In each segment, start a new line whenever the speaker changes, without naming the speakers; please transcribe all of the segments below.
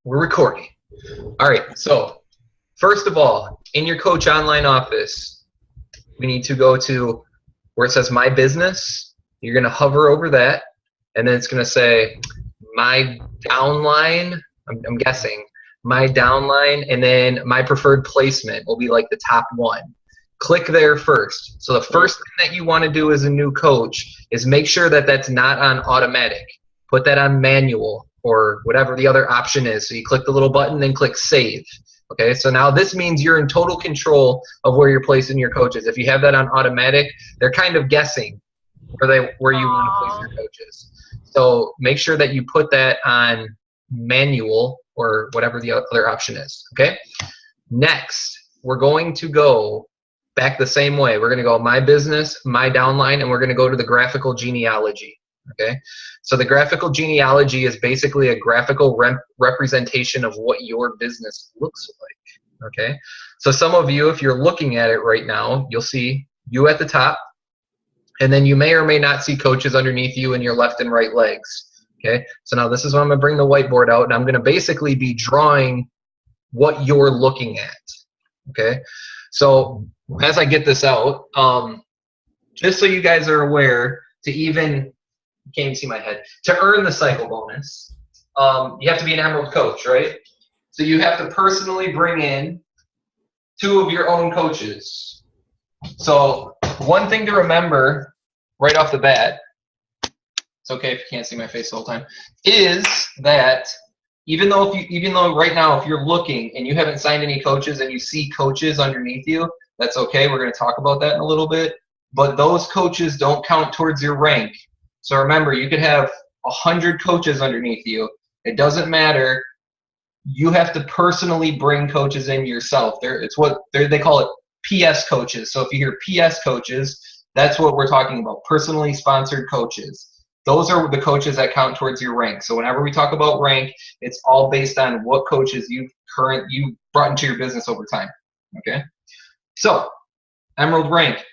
We're recording. All right. So first of all, in your coach online office, we need to go to where it says My Business. You're going to hover over that, and then it's going to say My Downline. I'm guessing My Downline, and then My Preferred Placement will be like the top one. Click there first. So the first thing that you want to do as a new coach is make sure that that's not on automatic. Put that on manual or whatever the other option is. So you click the little button, then click save. Okay, so now this means you're in total control of where you're placing your coaches. If you have that on automatic, they're kind of guessing where you want to place your coaches. So make sure that you put that on manual or whatever the other option is. Okay, next we're going to go back the same way. We're going to go My Business, My Downline, and we're going to go to the graphical genealogy. Okay, so the graphical genealogy is basically a graphical representation of what your business looks like. Okay, so some of you, if you're looking at it right now, you'll see you at the top, and then you may or may not see coaches underneath you in your left and right legs. Okay, so now this is when I'm going to bring the whiteboard out, and I'm going to basically be drawing what you're looking at. Okay, so as I get this out, just so you guys are aware, to even you can't even see my head. To earn the cycle bonus, you have to be an Emerald coach, right? So you have to personally bring in 2 of your own coaches. So one thing to remember right off the bat, it's okay if you can't see my face the whole time, is that even though right now if you're looking and you haven't signed any coaches and you see coaches underneath you, that's okay. We're going to talk about that in a little bit. But those coaches don't count towards your rank. So remember, you could have 100 coaches underneath you. It doesn't matter. You have to personally bring coaches in yourself. They call it PS coaches. So if you hear PS coaches, that's what we're talking about, personally sponsored coaches. Those are the coaches that count towards your rank. So whenever we talk about rank, it's all based on what coaches you brought into your business over time. Okay? So, Emerald rank.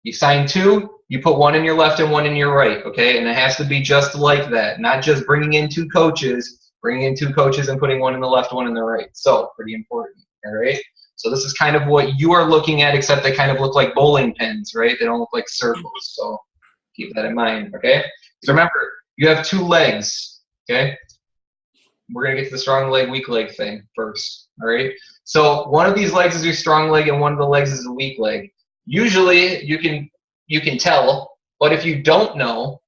You sign 2, you put 1 in your left and 1 in your right, okay? And it has to be just like that, not just bringing in 2 coaches, and putting 1 in the left, 1 in the right. So, pretty important, all right? So this is kind of what you are looking at, except they kind of look like bowling pins, right? They don't look like circles, so keep that in mind, okay? So remember, you have 2 legs, okay? We're going to get to the strong leg, weak leg thing first, all right? So one of these legs is your strong leg and one of the legs is a weak leg. Usually you can tell, but if you don't know,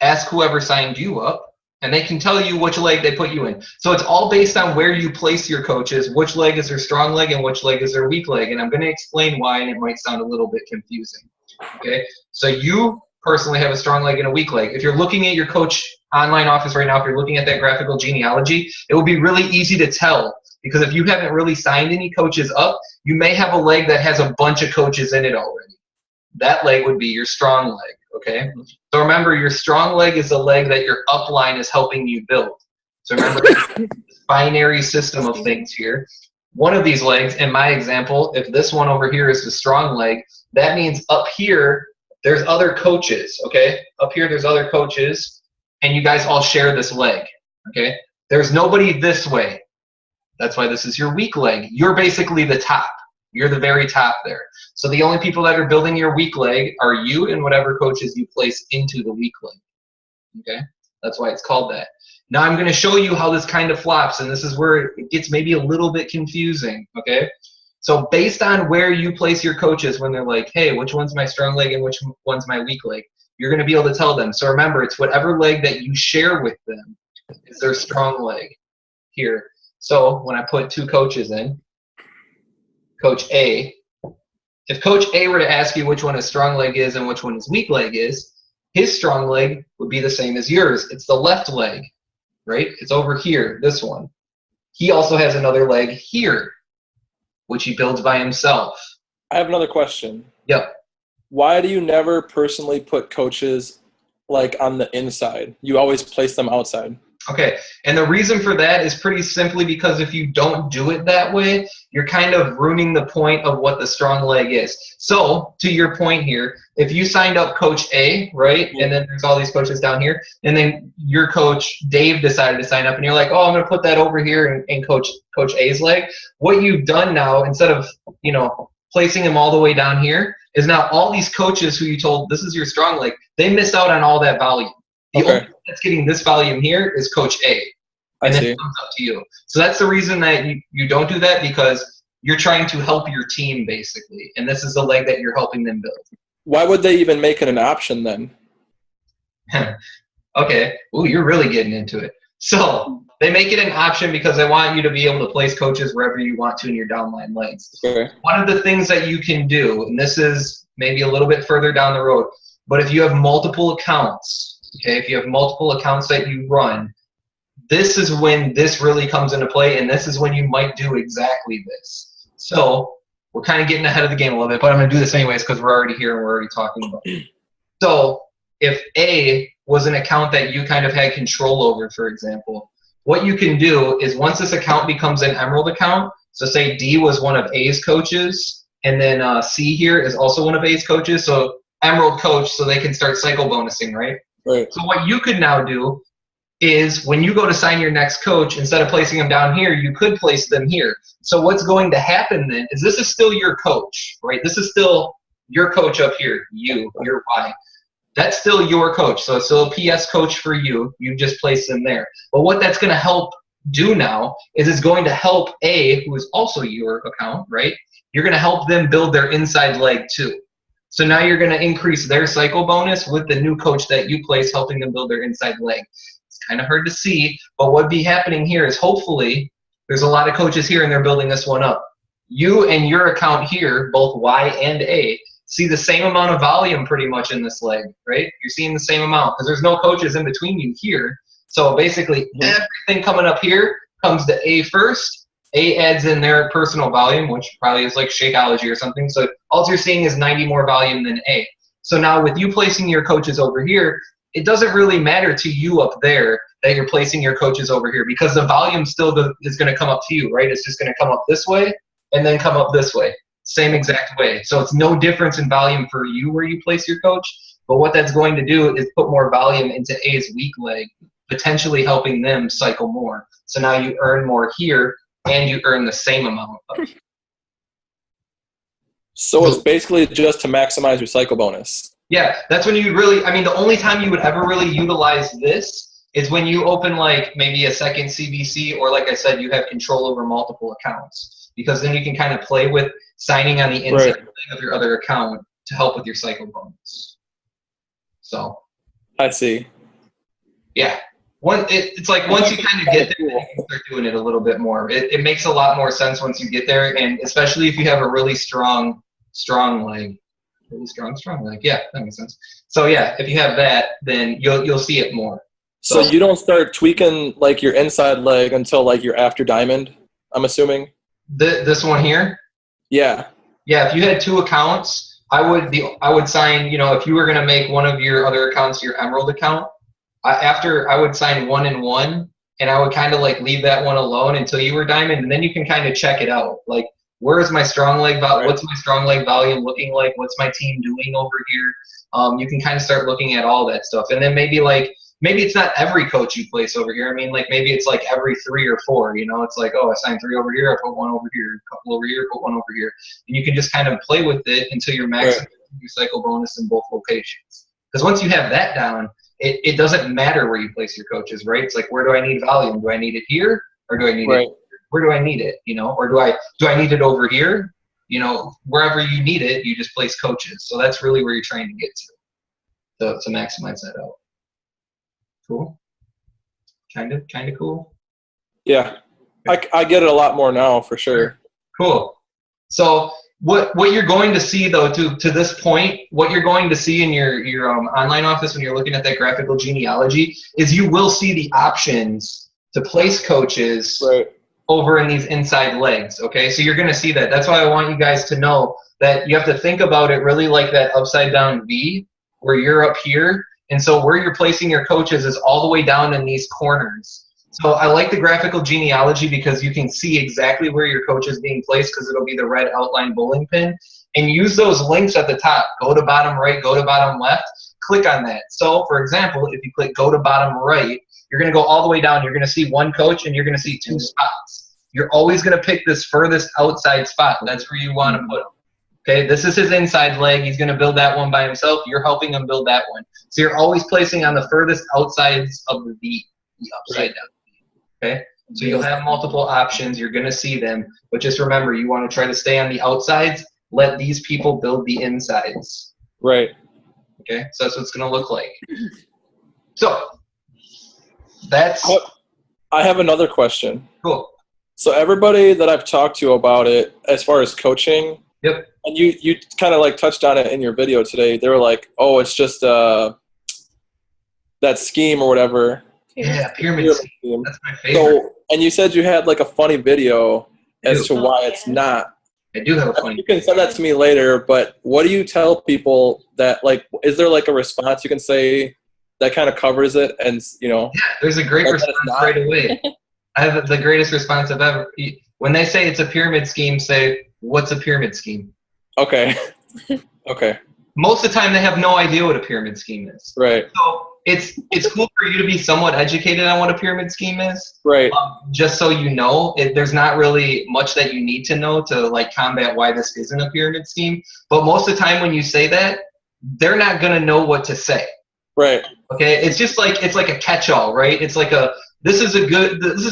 ask whoever signed you up, and they can tell you which leg they put you in. So it's all based on where you place your coaches, which leg is their strong leg and which leg is their weak leg. And I'm going to explain why, and it might sound a little bit confusing. Okay, so you personally have a strong leg and a weak leg. If you're looking at your coach online office right now, if you're looking at that graphical genealogy, it will be really easy to tell, because if you haven't really signed any coaches up, you may have a leg that has a bunch of coaches in it already. That leg would be your strong leg, okay? So remember, your strong leg is the leg that your upline is helping you build. So remember, this binary system of things here. One of these legs, in my example, if this one over here is the strong leg, that means up here, there's other coaches, okay? Up here, there's other coaches, and you guys all share this leg, okay? There's nobody this way. That's why this is your weak leg. You're basically the top. You're the very top there. So the only people that are building your weak leg are you and whatever coaches you place into the weak leg, okay? That's why it's called that. Now I'm going to show you how this kind of flops, and this is where it gets maybe a little bit confusing, okay? So based on where you place your coaches when they're like, hey, which one's my strong leg and which one's my weak leg, you're going to be able to tell them. So remember, it's whatever leg that you share with them is their strong leg here. So when I put 2 coaches in, Coach A, if Coach A were to ask you which one his strong leg is and which one his weak leg is, his strong leg would be the same as yours. It's the left leg, right? It's over here, this one. He also has another leg here, which he builds by himself.
I have another question.
Yep.
Why do you never personally put coaches like on the inside? You always place them outside.
Okay, and the reason for that is pretty simply because if you don't do it that way, you're kind of ruining the point of what the strong leg is. So, to your point here, if you signed up Coach A, right, and then there's all these coaches down here, and then your coach Dave decided to sign up, and you're like, oh, I'm going to put that over here and Coach A's leg. What you've done now, instead of placing him all the way down here, is now all these coaches who you told this is your strong leg, they miss out on all that volume. The only one that's getting this volume here is Coach A. And then it comes up to you. So that's the reason that you don't do that, because you're trying to help your team, basically. And this is the leg that you're helping them build.
Why would they even make it an option then?
Okay. Ooh, you're really getting into it. So they make it an option because they want you to be able to place coaches wherever you want to in your downline legs.
Okay.
One of the things that you can do, and this is maybe a little bit further down the road, but if you have multiple accounts, okay, if you have multiple accounts that you run, this is when this really comes into play, and this is when you might do exactly this. So we're kind of getting ahead of the game a little bit, but I'm going to do this anyways because we're already here and we're already talking about it. So if A was an account that you kind of had control over, for example, what you can do is once this account becomes an Emerald account, so say D was one of A's coaches, and then C here is also one of A's coaches, so Emerald coach, so they can start cycle bonusing, right?
Right.
So what you could now do is when you go to sign your next coach, instead of placing them down here, you could place them here. So what's going to happen then is this is still your coach, right? This is still your coach up here, your Y. That's still your coach. So it's still a PS coach for you. You just place them there. But what that's going to help do now is it's going to help A, who is also your account, right? You're going to help them build their inside leg too. So now you're going to increase their cycle bonus with the new coach that you place, helping them build their inside leg. It's kind of hard to see, but what would be happening here is hopefully there's a lot of coaches here and they're building this one up. You and your account here, both Y and A, see the same amount of volume pretty much in this leg, right? You're seeing the same amount because there's no coaches in between you here. So basically everything coming up here comes to A first. A adds in their personal volume, which probably is like Shakeology or something. So all you're seeing is 90 more volume than A. So now with you placing your coaches over here, it doesn't really matter to you up there that you're placing your coaches over here because the volume still is going to come up to you, right? It's just going to come up this way and then come up this way. Same exact way. So it's no difference in volume for you where you place your coach. But what that's going to do is put more volume into A's weak leg, potentially helping them cycle more. So now you earn more here, and you earn the same amount of.
So it's basically just to maximize your cycle bonus.
Yeah, that's when you really, I mean, the only time you would ever really utilize this is when you open like maybe a second CBC, or like I said, you have control over multiple accounts, because then you can kind of play with signing on the inside of your other account to help with your cycle bonus. So
I see.
Yeah. It's like once you kind of get there, you can start doing it a little bit more. It makes a lot more sense once you get there, and especially if you have a really strong leg. Really strong leg. Yeah, that makes sense. So yeah, if you have that, then you'll see it more.
So you don't start tweaking like your inside leg until like you're after diamond, I'm assuming?
This one here?
Yeah.
Yeah, if you had two accounts, I would sign, if you were going to make one of your other accounts your Emerald account, I would sign 1 and 1, and I would kind of like leave that one alone until you were diamond, and then you can kind of check it out. Like, where is my strong leg volume? What's my strong leg volume looking like? What's my team doing over here? You can kind of start looking at all that stuff, and then maybe it's not every coach you place over here. I mean, like maybe it's like every 3 or 4. It's like, oh, I signed 3 over here, I put 1 over here, a couple over here, put 1 over here, and you can just kind of play with it until you're maximizing your cycle bonus in both locations. Because once you have that down, it doesn't matter where you place your coaches, right? It's like, where do I need volume? Do I need it here, or do I need it? Where do I need it? Or do I need it over here? Wherever you need it, you just place coaches. So that's really where you're trying to get to maximize that out. Cool. Kind of cool.
Yeah, I get it a lot more now for sure.
Cool. So what you're going to see though to this point, what you're going to see in your online office when you're looking at that graphical genealogy is you will see the options to place coaches over in these inside legs. Okay, so you're going to see that. That's why I want you guys to know that you have to think about it really like that upside down V, where you're up here And so where you're placing your coaches is all the way down in these corners. So I like the graphical genealogy because you can see exactly where your coach is being placed because it'll be the red outline bowling pin. And use those links at the top. Go to bottom right, go to bottom left. Click on that. So, for example, if you click go to bottom right, you're going to go all the way down. You're going to see one coach and you're going to see 2 spots. You're always going to pick this furthest outside spot. That's where you want to put him. Okay, this is his inside leg. He's going to build that one by himself. You're helping him build that one. So you're always placing on the furthest outsides of the V, the upside down. Okay, so you'll have multiple options. You're going to see them. But just remember, you want to try to stay on the outsides. Let these people build the insides.
Right.
Okay, so that's what it's going to look like. So that's
I have another question.
Cool.
So everybody that I've talked to about it, as far as coaching,
Yep.
and you kind of like touched on it in your video today. They were like, "Oh, it's just that scheme or whatever."
Yeah, pyramid scheme. That's my favorite.
So, and you said you had like a funny video as to why it's not.
I do have a funny.
You can send that to me later. But what do you tell people that like? Is there like a response you can say that kind of covers it? And
Yeah, there's a great response right away. I have the greatest response I've ever. When they say it's a pyramid scheme, say, "What's a pyramid scheme?"
Okay. Okay.
Most of the time, they have no idea what a pyramid scheme is.
Right.
So it's cool for you to be somewhat educated on what a pyramid scheme is.
Right.
Just so you know, there's not really much that you need to know to like combat why this isn't a pyramid scheme. But most of the time, when you say that, they're not gonna know what to say.
Right.
Okay. It's just like it's like a catch-all, right? It's like this is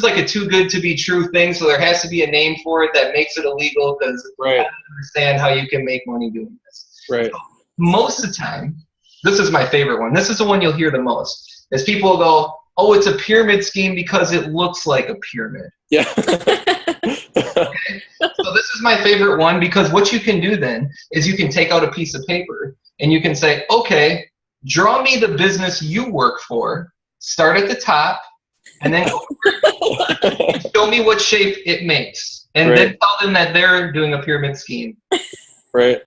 like a too good to be true thing. So there has to be a name for it that makes it illegal because I don't understand how you can make money doing this.
Right.
So most of the time, this is my favorite one. This is the one you'll hear the most. Is people go, "Oh, it's a pyramid scheme because it looks like a pyramid."
Yeah.
Okay. So this is my favorite one because what you can do then is you can take out a piece of paper and you can say, "Okay, draw me the business you work for. Start at the top, and then show me what shape it makes, and then tell them that they're doing a pyramid scheme."
Right.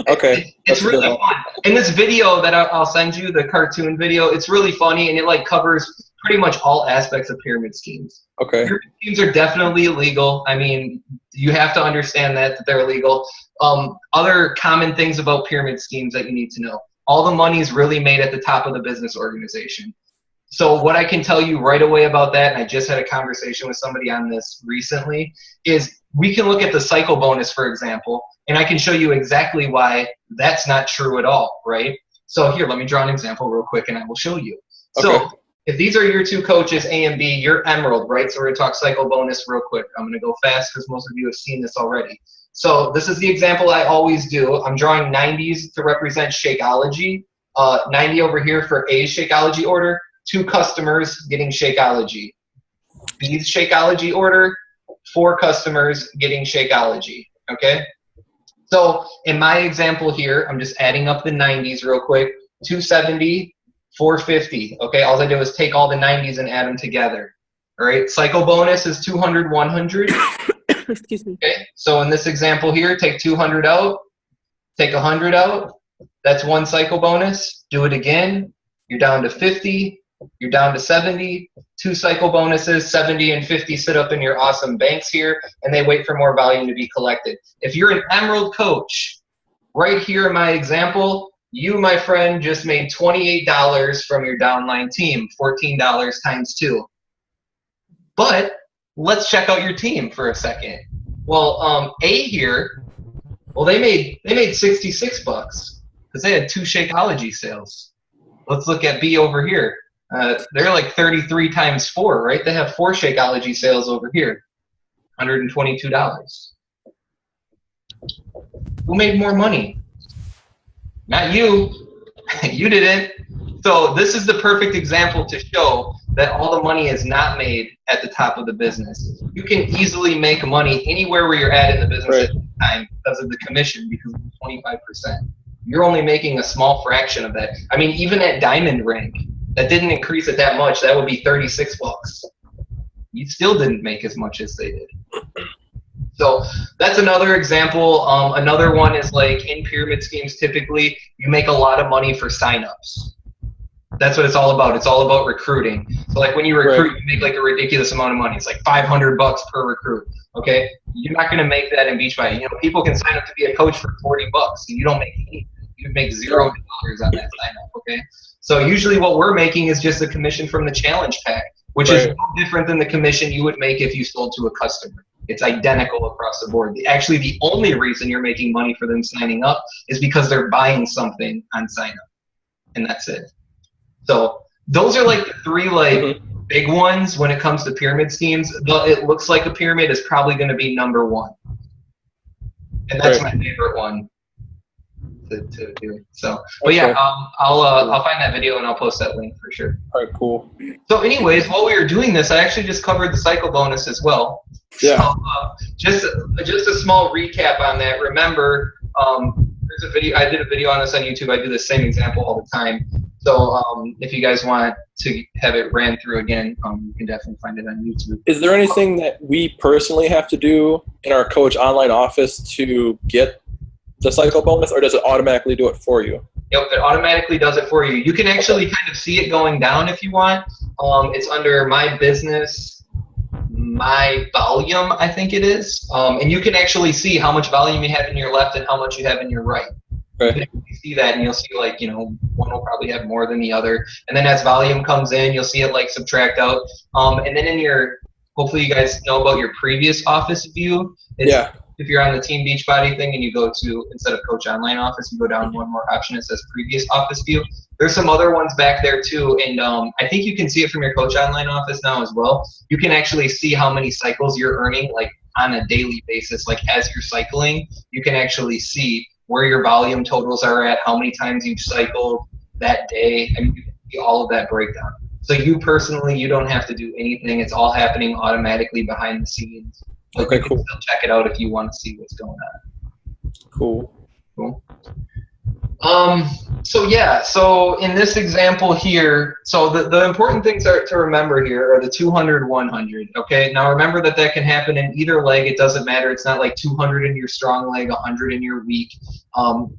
Okay.
It's really fun. In this video that I'll send you, the cartoon video, it's really funny and it like covers pretty much all aspects of pyramid schemes.
Okay.
Pyramid schemes are definitely illegal. I mean, you have to understand that they're illegal. Other common things about pyramid schemes that you need to know. All the money is really made at the top of the business organization. So what I can tell you right away about that, and I just had a conversation with somebody on this recently, is we can look at the cycle bonus, for example, and I can show you exactly why that's not true at all, right? So here, let me draw an example real quick, and I will show you.
Okay.
So if these are your 2 coaches, A and B, you're Emerald, right? So we're going to talk cycle bonus real quick. I'm going to go fast because most of you have seen this already. So this is the example I always do. I'm drawing 90s to represent Shakeology. 90 over here for A's Shakeology order. 2 customers getting Shakeology. B's Shakeology order, 4 customers getting Shakeology, okay? So in my example here, I'm just adding up the 90s real quick. 270, 450, okay? All I do is take all the 90s and add them together, all right? Cycle bonus is 200, 100.
Excuse me.
Okay, so in this example here, take 200 out, take 100 out. That's 1 cycle bonus. Do it again. You're down to 50. You're down to 70. 2 cycle bonuses, 70 and 50 sit up in your awesome banks here, and they wait for more volume to be collected. If you're an Emerald coach, right here in my example, you, my friend, just made $28 from your downline team, $14 times 2. But let's check out your team for a second. Well, A here, well, they made $66 because they had 2 Shakeology sales. Let's look at B over here. They're like 33 times 4, right? They have 4 Shakeology sales over here, $122. Who made more money? Not you. You didn't. So this is the perfect example to show that all the money is not made at the top of the business. You can easily make money anywhere where you're at in the business at the time because of the commission, because of the 25%. You're only making a small fraction of that. I mean, even at Diamond rank, that didn't increase it that much. That would be $36. You still didn't make as much as they did. So that's another example. Another one is like in pyramid schemes, typically you make a lot of money for signups. That's what it's all about. It's all about recruiting. So like when you recruit, you make like a ridiculous amount of money. It's like $500 per recruit. Okay, you're not going to make that in Beachbody. You know, people can sign up to be a coach for $40, and you don't make anything. You make $0 on that sign up. Okay, so usually what we're making is just a commission from the challenge pack, which is no different than the commission you would make if you sold to a customer. It's identical across the board. Actually, the only reason you're making money for them signing up is because they're buying something on sign up, and that's it. So those are like the three big ones when it comes to pyramid schemes. It looks like a pyramid is probably going to be number one, and that's my favorite one to do. So, but yeah, I'll find that video and I'll post that link for sure.
All right, cool.
So, anyways, while we were doing this, I actually just covered the cycle bonus as well.
Yeah.
So, just a small recap on that. Remember, there's a video. I did a video on this on YouTube. I do the same example all the time. So, if you guys want to have it ran through again, you can definitely find it on YouTube.
Is there anything that we personally have to do in our Coach Online office to get the cycle bonus, or does it automatically do it for you?
Yep, it automatically does it for you. You can actually kind of see it going down if you want. It's under My Business, My Volume, I think it is. And you can actually see how much volume you have in your left and how much you have in your right.
Okay.
You see that, and you'll see one will probably have more than the other. And then as volume comes in, you'll see it like subtract out. And then in your, hopefully you guys know about your previous office view. If you're on the Team Beachbody thing and you go to, instead of Coach Online office, you go down one more option. It says previous office view. There's some other ones back there too. And I think you can see it from your Coach Online office now as well. You can actually see how many cycles you're earning like on a daily basis. Like as you're cycling, you can actually see where your volume totals are at, how many times you've cycled that day. I mean, you can see all of that breakdown. So you personally, you don't have to do anything. It's all happening automatically behind the scenes. But you can still check it out if you want to see what's going on.
Cool.
So yeah, so in this example here, so the important things to remember here are the 200, 100. Okay, now remember that can happen in either leg. It doesn't matter. It's not like 200 in your strong leg, 100 in your weak.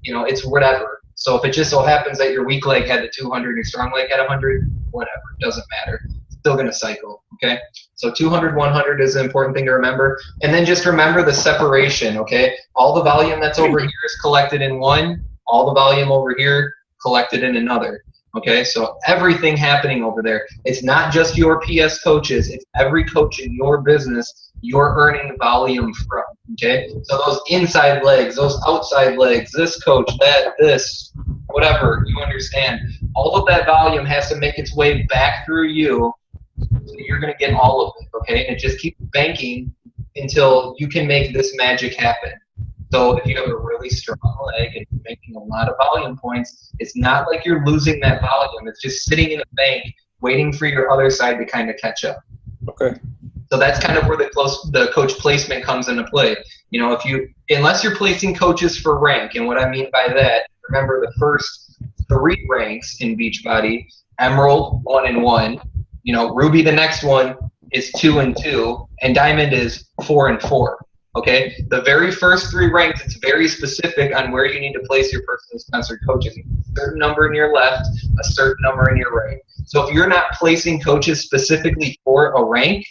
It's whatever. So if it just so happens that your weak leg had the 200 and your strong leg had 100, whatever, it doesn't matter. It's still going to cycle. Okay, so 200, 100 is an important thing to remember. And then just remember the separation. Okay, all the volume that's over here is collected in one. All the volume over here collected in another. Okay, so everything happening over there. It's not just your PS coaches. It's every coach in your business you're earning volume from. Okay, so those inside legs, those outside legs, this coach, that, this, whatever, you understand. All of that volume has to make its way back through you. So you're going to get all of it. Okay, and it just keeps banking until you can make this magic happen. So if you have a really strong leg and you're making a lot of volume points, it's not like you're losing that volume. It's just sitting in a bank waiting for your other side to kind of catch up.
Okay.
So that's kind of where the coach placement comes into play. Unless you're placing coaches for rank, and what I mean by that, remember the first 3 ranks in Beachbody, Emerald 1 and 1, Ruby the next one is 2 and 2, and Diamond is 4 and 4. Okay, the very first 3 ranks, it's very specific on where you need to place your personally sponsored coaches. A certain number in your left, a certain number in your right. So if you're not placing coaches specifically for a rank,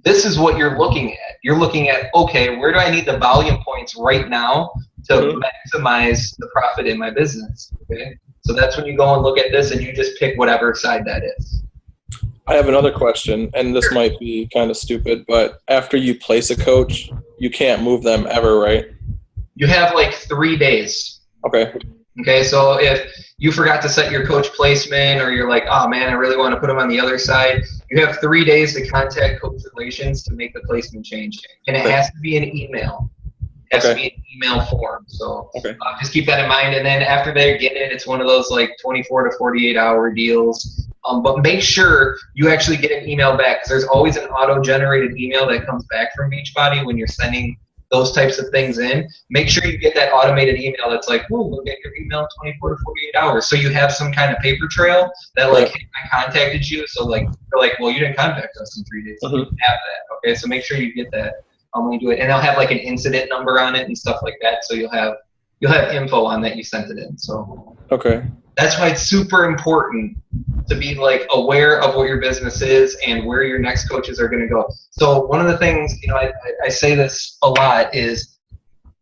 this is what you're looking at. You're looking at, okay, where do I need the volume points right now to maximize the profit in my business? Okay, so that's when you go and look at this and you just pick whatever side that is.
I have another question, and this might be kind of stupid, but after you place a coach, you can't move them ever, right?
You have like 3 days.
Okay.
Okay, so if you forgot to set your coach placement, or you're like, oh man, I really want to put them on the other side, you have 3 days to contact Coach Relations to make the placement change. And it has to be an email. It has to be an email form. So just keep that in mind. And then after they get it, it's one of those like 24 to 48 hour deals. But make sure you actually get an email back, because there's always an auto-generated email that comes back from Beachbody when you're sending those types of things in. Make sure you get that automated email that's like, oh, we'll get your email in 24 to 48 hours. So you have some kind of paper trail that like, hey, I contacted you. So like, they're like, well, you didn't contact us in 3 days. So you have that. Okay, so make sure you get that when you do it. And they'll have like an incident number on it and stuff like that. So you'll have info on that you sent it in. So
okay.
That's why it's super important to be like aware of what your business is and where your next coaches are going to go. So one of the things, you know, I say this a lot is,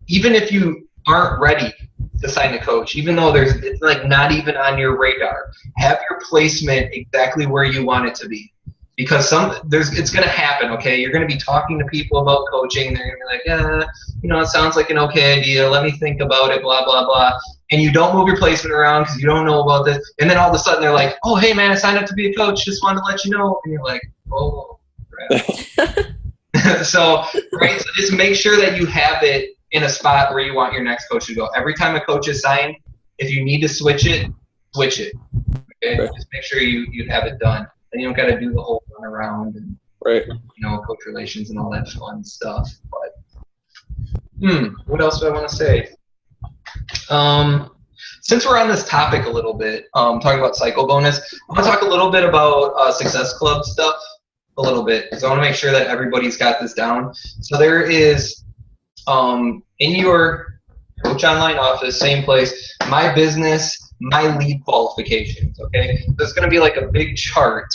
even if you aren't ready to sign a coach, even though it's like not even on your radar, have your placement exactly where you want it to be. Because it's going to happen, okay? You're going to be talking to people about coaching. They're going to be like, yeah, you know, it sounds like an okay idea. Let me think about it, blah, blah, blah. And you don't move your placement around because you don't know about this. And then all of a sudden they're like, oh, hey, man, I signed up to be a coach. Just wanted to let you know. And you're like, oh, crap. So just make sure that you have it in a spot where you want your next coach to go. Every time a coach is signed, if you need to switch it, switch it. Okay? Just make sure you have it done. And you don't got to do the whole run around and you know, coach relations and all that fun stuff. But what else do I want to say? Since we're on this topic a little bit, talking about cycle bonus, I want to talk a little bit about Success Club stuff a little bit, because I want to make sure that everybody's got this down. So there is in your Coach Online office, same place, my business, my lead qualifications, okay? So it's going to be like a big chart.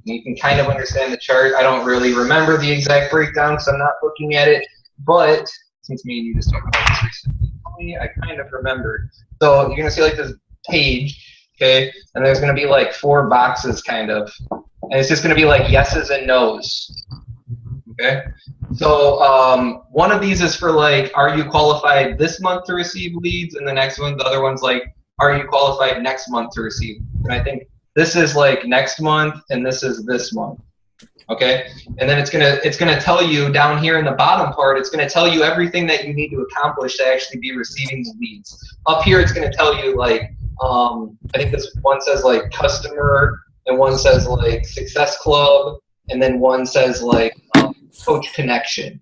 You can kind of understand the chart. I don't really remember the exact breakdown because I'm not looking at it, but since me and you just talked about this recently, I kind of remember. So you're going to see like this page, okay? And there's going to be like 4 boxes kind of. And it's just going to be like yeses and nos, okay? So one of these is for like, are you qualified this month to receive leads? And the next one, the other one's like, are you qualified next month to receive? And I think this is like next month and this is this month. Okay? And then it's gonna tell you down here in the bottom part, it's gonna tell you everything that you need to accomplish to actually be receiving the leads. Up here it's gonna tell you like I think this one says like customer, and one says like Success Club, and then one says like Coach Connection.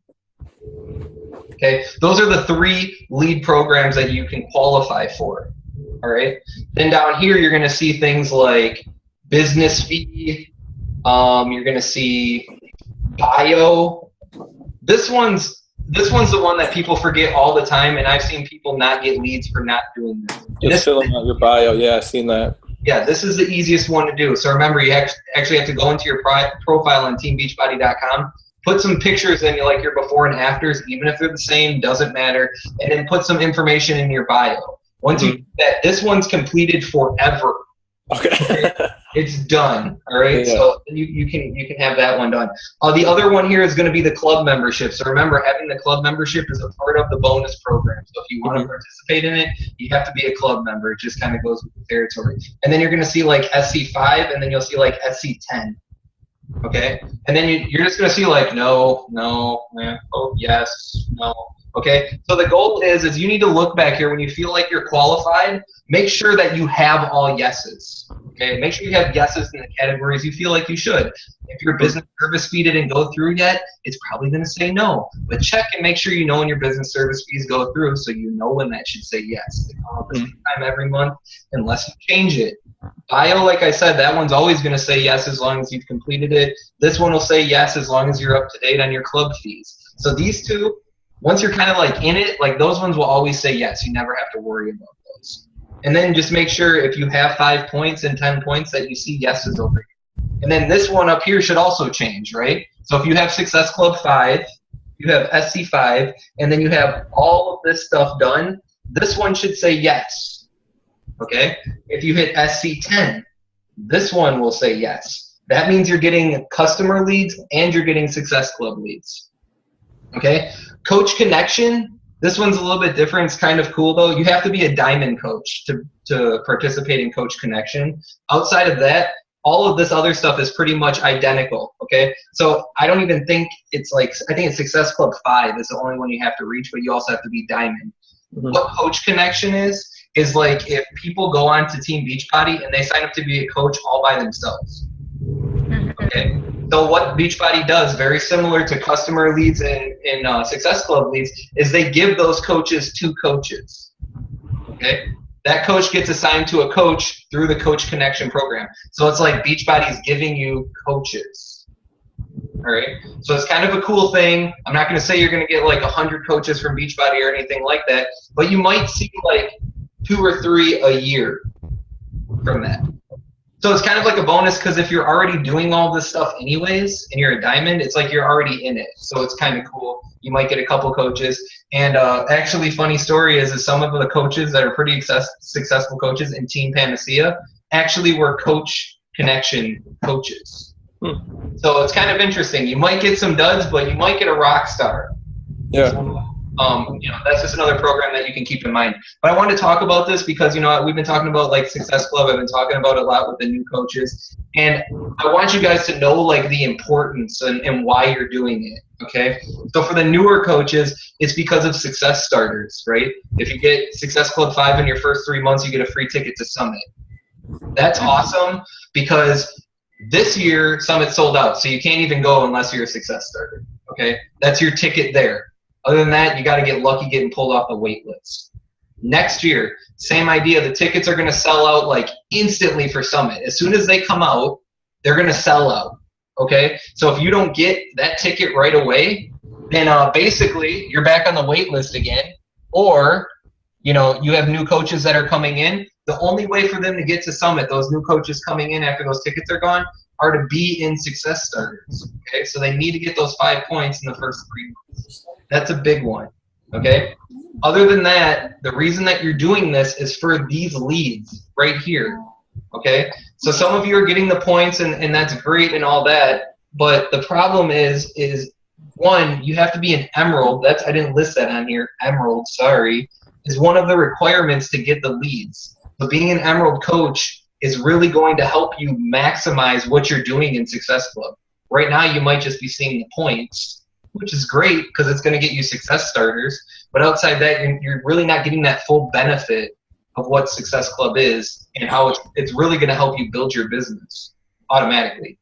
Okay, those are the 3 lead programs that you can qualify for. All right. Then down here you're going to see things like business fee. You're going to see bio. This one's the one that people forget all the time, and I've seen people not get leads for not doing this.
Just filling out your bio. Yeah, I've seen that.
Yeah, this is the easiest one to do. So remember, you actually have to go into your profile on teambeachbody.com. Put some pictures in, like your before and afters, even if they're the same, doesn't matter. And then put some information in your bio. Once you do that, this one's completed forever. Okay. It's done. All right. Yeah. So you can have that one done. The other one here is going to be the club membership. So remember, having the club membership is a part of the bonus program. So if you want to participate in it, you have to be a club member. It just kind of goes with the territory. And then you're going to see like SC5, and then you'll see like SC10. Okay, and then you're just going to see like no, oh yes, no. Okay, so the goal is you need to look back here when you feel like you're qualified. Make sure that you have all yeses. Okay, make sure you have yeses in the categories you feel like you should. If your business service fee didn't go through yet, it's probably going to say no. But check and make sure you know when your business service fees go through, so you know when that should say yes. They come up the same time every month unless you change it. Bio, like I said, that one's always going to say yes as long as you've completed it. This one will say yes as long as you're up to date on your club fees. So these two, once you're kind of like in it, like those ones will always say yes. You never have to worry about those. And then just make sure if you have 5 points and 10 points that you see yeses over here. And then this one up here should also change, right? So if you have Success Club 5, you have SC5, and then you have all of this stuff done, this one should say yes. Okay? If you hit SC10, this one will say yes. That means you're getting customer leads and you're getting Success Club leads. Okay? Coach Connection, this one's a little bit different. It's kind of cool though. You have to be a diamond coach to participate in Coach Connection. Outside of that, all of this other stuff is pretty much identical. Okay? So I don't even think it's like, I think it's Success Club 5 is the only one you have to reach, but you also have to be diamond. What Coach Connection is like if people go on to Team Beachbody and they sign up to be a coach all by themselves. Okay? So what Beachbody does, very similar to customer leads and Success Club leads, is they give those coaches 2 coaches. Okay? That coach gets assigned to a coach through the Coach Connection program. So it's like Beachbody's giving you coaches. All right? So it's kind of a cool thing. I'm not going to say you're going to get like 100 coaches from Beachbody or anything like that, but you might see like 2 or 3 a year from that. So it's kind of like a bonus because if you're already doing all this stuff anyways and you're a diamond, it's like you're already in it. So it's kind of cool. You might get a couple coaches. And actually, funny story is some of the coaches that are pretty successful coaches in Team Panacea actually were Coach Connection coaches. So it's kind of interesting. You might get some duds, but you might get a rock star.
Yeah.
So, that's just another program that you can keep in mind. But I wanted to talk about this because, we've been talking about like Success Club. I've been talking about it a lot with the new coaches. And I want you guys to know like the importance and why you're doing it. Okay. So for the newer coaches, it's because of Success Starters, right? If you get Success Club 5 in your first 3 months, you get a free ticket to Summit. That's awesome because this year Summit sold out. So you can't even go unless you're a Success Starter. Okay. That's your ticket there. Other than that, you got to get lucky getting pulled off the wait list. Next year, same idea. The tickets are going to sell out like instantly for Summit. As soon as they come out, they're going to sell out. Okay? So if you don't get that ticket right away, then basically you're back on the wait list again. Or, you have new coaches that are coming in. The only way for them to get to Summit, those new coaches coming in after those tickets are gone, are to be in Success Starters. Okay? So they need to get those 5 points in the first 3 months. That's a big one, okay? Other than that, the reason that you're doing this is for these leads right here, okay? So some of you are getting the points, and that's great and all that, but the problem is one, you have to be an Emerald. I didn't list that on here. Emerald, sorry, is one of the requirements to get the leads. So being an Emerald coach is really going to help you maximize what you're doing in Success Club. Right now, you might just be seeing the points, which is great because it's going to get you Success Starters. But outside that, you're really not getting that full benefit of what Success Club is and how it's really going to help you build your business automatically.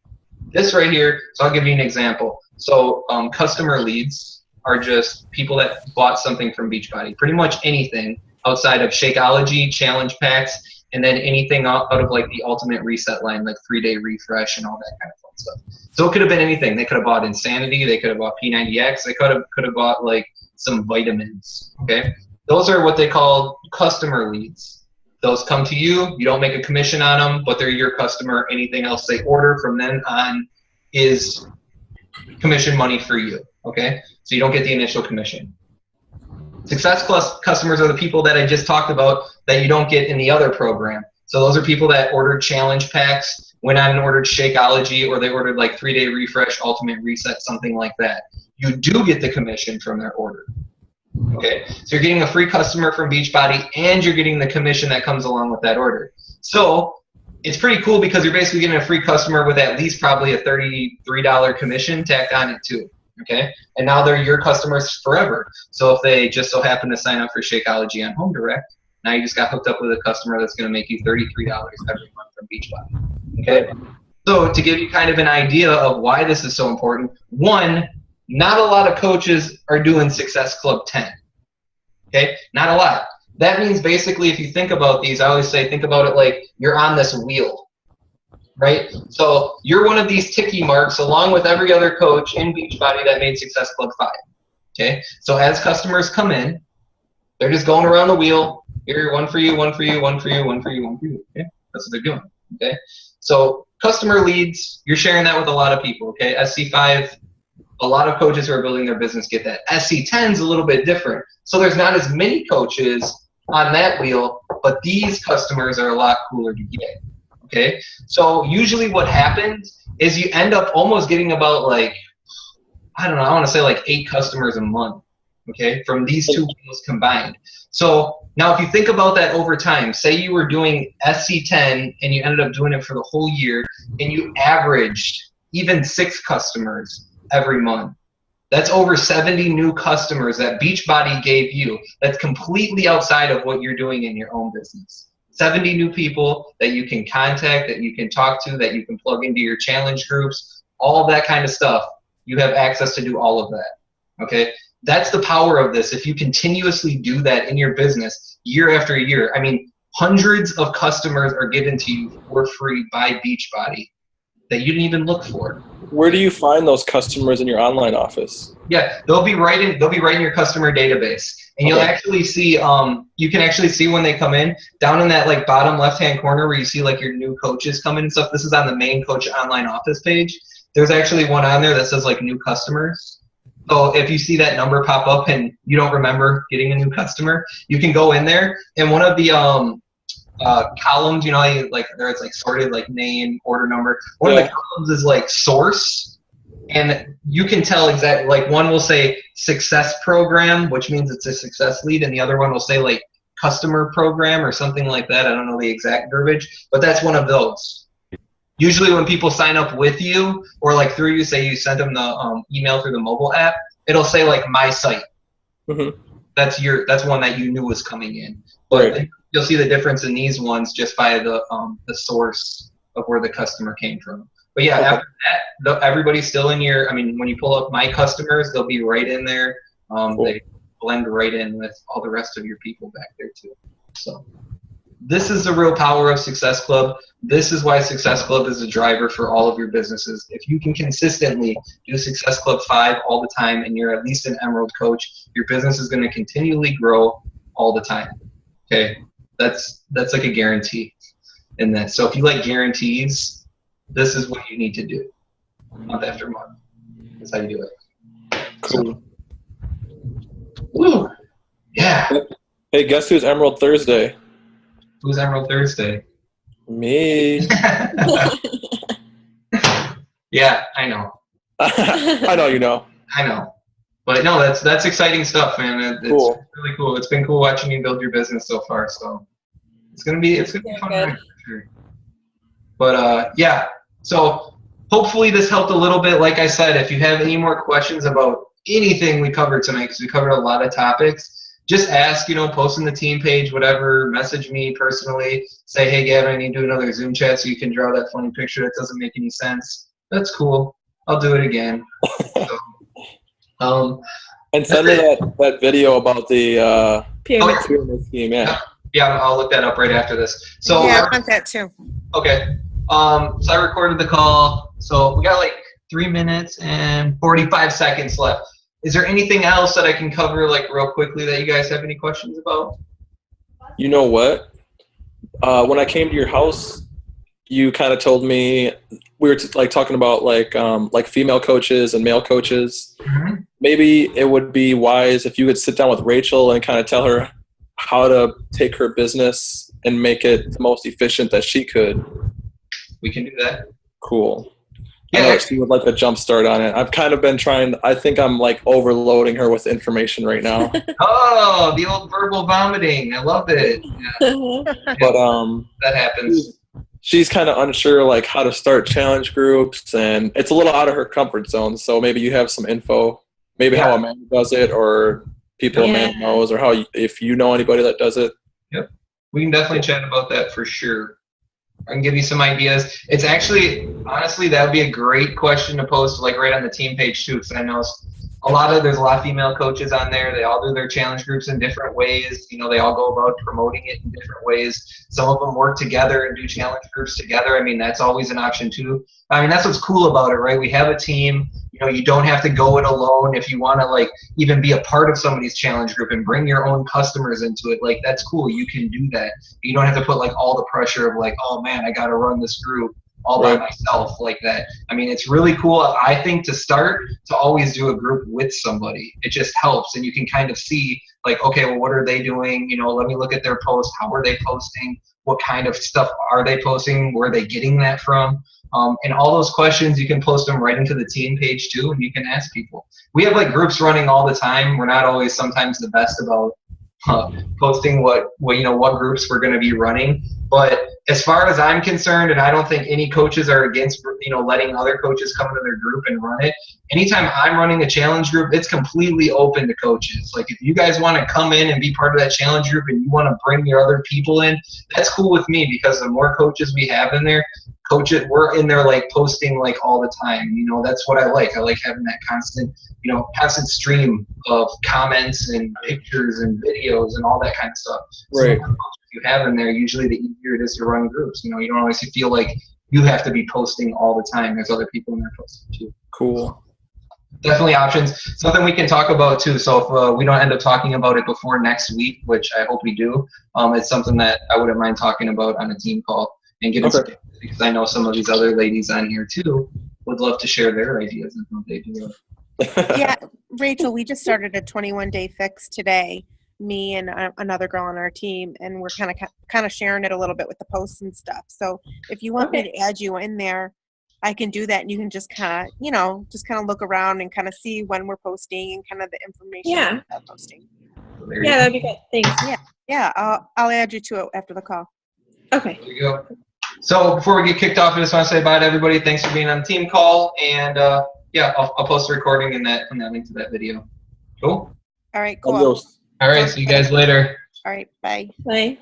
This right here, so I'll give you an example. So customer leads are just people that bought something from Beachbody. Pretty much anything outside of Shakeology, challenge packs, and then anything out of like the Ultimate Reset line, like 3-day refresh and all that kind of fun stuff. So it could have been anything. They could have bought Insanity. They could have bought P90X. They could have bought like some vitamins. Okay, those are what they call customer leads. Those come to you. You don't make a commission on them, but they're your customer. Anything else they order from then on is commission money for you. Okay, so you don't get the initial commission. Success Plus customers are the people that I just talked about that you don't get in the other program. So those are people that ordered challenge packs, went on and ordered Shakeology, or they ordered like 3-day refresh, Ultimate Reset, something like that. You do get the commission from their order. Okay, so you're getting a free customer from Beachbody, and you're getting the commission that comes along with that order. So it's pretty cool because you're basically getting a free customer with at least probably a $33 commission tacked on it too. Okay, and now they're your customers forever. So if they just so happen to sign up for Shakeology on Home Direct, now you just got hooked up with a customer that's going to make you $33 every month from Beachbody. Okay, so to give you kind of an idea of why this is so important, one, not a lot of coaches are doing Success Club 10. Okay, not a lot. That means basically if you think about these, I always say think about it like you're on this wheel, right? So you're one of these ticky marks along with every other coach in Beachbody that made Success Club 5. Okay, so as customers come in, they're just going around the wheel. Here, one for you, one for you, one for you, one for you, one for you. Okay, that's what they're doing. Okay, so customer leads, you're sharing that with a lot of people. Okay, SC5, a lot of coaches who are building their business get that. SC10 is a little bit different. So there's not as many coaches on that wheel, but these customers are a lot cooler to get. Okay, so usually what happens is you end up almost getting about like, I don't know, I want to say like 8 customers a month. Okay, from these two wheels combined. So now if you think about that over time, say you were doing SC10 and you ended up doing it for the whole year and you averaged even 6 customers every month. That's over 70 new customers that Beachbody gave you. That's completely outside of what you're doing in your own business. 70 new people that you can contact, that you can talk to, that you can plug into your challenge groups, all of that kind of stuff. You have access to do all of that. Okay? That's the power of this. If you continuously do that in your business year after year, I mean, hundreds of customers are given to you for free by Beachbody. that you didn't even look for.
Where do you find those customers in your online office?
Yeah, they'll be right in your customer database. And you'll actually see, you can actually see when they come in down in that like bottom left-hand corner where you see like your new coaches come in and stuff. This is on the main Coach Online Office page. There's actually one on there that says like new customers. So if you see that number pop up and you don't remember getting a new customer, you can go in there and one of the columns, you know, like there it's like sorted like name, order number. One of the columns is like source. And you can tell exactly, like one will say success program, which means it's a success lead, and the other one will say like customer program or something like that. I don't know the exact verbiage, but that's one of those. Usually when people sign up with you or like through you, say you sent them the email through the mobile app, it'll say like my site.
Mm-hmm.
That's one that you knew was coming in. But you'll see the difference in these ones just by the source of where the customer came from. But yeah, after that, everybody's still in your, I mean, when you pull up my customers, they'll be right in there. They blend right in with all the rest of your people back there too. So this is the real power of Success Club. This is why Success Club is a driver for all of your businesses. If you can consistently do Success Club 5 all the time and you're at least an Emerald coach, your business is going to continually grow all the time. Okay, that's like a guarantee in this. So if you like guarantees, this is what you need to do month after month. That's how you do it.
Cool.
So, woo, yeah.
Hey, guess who's Emerald Thursday?
Who's Emerald Thursday?
Me.
Yeah, I know.
I know you know.
I know. But no, that's exciting stuff, man. It's
cool.
Really cool. It's been cool watching you build your business so far. So it's gonna be fun. For sure. But yeah. So hopefully this helped a little bit. Like I said, if you have any more questions about anything we covered tonight, because we covered a lot of topics, just ask, you know, post in the team page, whatever, message me personally, say, hey, Gavin, I need to do another Zoom chat so you can draw that funny picture that doesn't make any sense. That's cool. I'll do it again. So,
and send me that video about the pyramid scheme.
Yeah, I'll look that up right after this. So
yeah, I want that too.
Okay. So I recorded the call. So we got like 3 minutes and 45 seconds left. Is there anything else that I can cover like real quickly that you guys have any questions about?
You know what? When I came to your house, you kind of told me we were talking about like female coaches and male coaches. Mm-hmm. Maybe it would be wise if you could sit down with Rachel and kind of tell her how to take her business and make it the most efficient that she could.
We can do that.
Cool.
Yeah.
I know she would like a jump start on it. I've kind of been trying. I think I'm like overloading her with information right now.
Oh, the old verbal vomiting. I love it. Yeah.
But
that happens.
She's kind of unsure like how to start challenge groups, and it's a little out of her comfort zone. So maybe you have some info, maybe how Amanda does it, or people Amanda knows, or if you know anybody that does it.
Yep, we can definitely chat about that for sure. I can give you some ideas. It's actually, honestly, that would be a great question to post like right on the team page too, because I know there's a lot of female coaches on there. They all do their challenge groups in different ways. You know, they all go about promoting it in different ways. Some of them work together and do challenge groups together. I mean, that's always an option too. I mean, that's what's cool about it, right? We have a team. You know, you don't have to go it alone. If you want to like even be a part of somebody's challenge group and bring your own customers into it, like that's cool. You can do that. You don't have to put like all the pressure of like, oh man, I got to run this group all by myself like that. I mean, it's really cool, I think, to start to always do a group with somebody. It just helps, and you can kind of see like, okay, well, what are they doing? You know, let me look at their posts. How are they posting? What kind of stuff are they posting? Where are they getting that from? And all those questions, you can post them right into the team page too, and you can ask people. We have like groups running all the time. We're not always sometimes the best about posting what groups we're going to be running. But as far as I'm concerned, and I don't think any coaches are against, letting other coaches come into their group and run it. Anytime I'm running a challenge group, it's completely open to coaches. Like if you guys want to come in and be part of that challenge group and you want to bring your other people in, that's cool with me, because the more coaches we have in there, we're in there like posting like all the time. That's what I like. I like having that constant stream of comments and pictures and videos and all that kind of stuff.
Right.
So you have in there, usually the easier it is to run groups. You don't always feel like you have to be posting all the time. There's other people in there posting too.
Cool.
Definitely options. Something we can talk about too. So if we don't end up talking about it before next week, which I hope we do, it's something that I wouldn't mind talking about on a team call and getting some, because I know some of these other ladies on here too would love to share their ideas and how they do it.
Yeah, Rachel, we just started a 21-day fix today, me and another girl on our team, and we're kind of sharing it a little bit with the posts and stuff. So if you want me to add you in there, I can do that, and you can just kind of look around and kind of see when we're posting and kind of the information about posting.
Yeah, that'd be good. Thanks.
Yeah, I'll add you to it after the call.
Okay.
There you go. So before we get kicked off, I just want to say bye to everybody. Thanks for being on the team call, and I'll post a recording and that link to that video. Cool.
All right, cool.
Adios.
All right, see you guys later.
All right, bye.
Bye.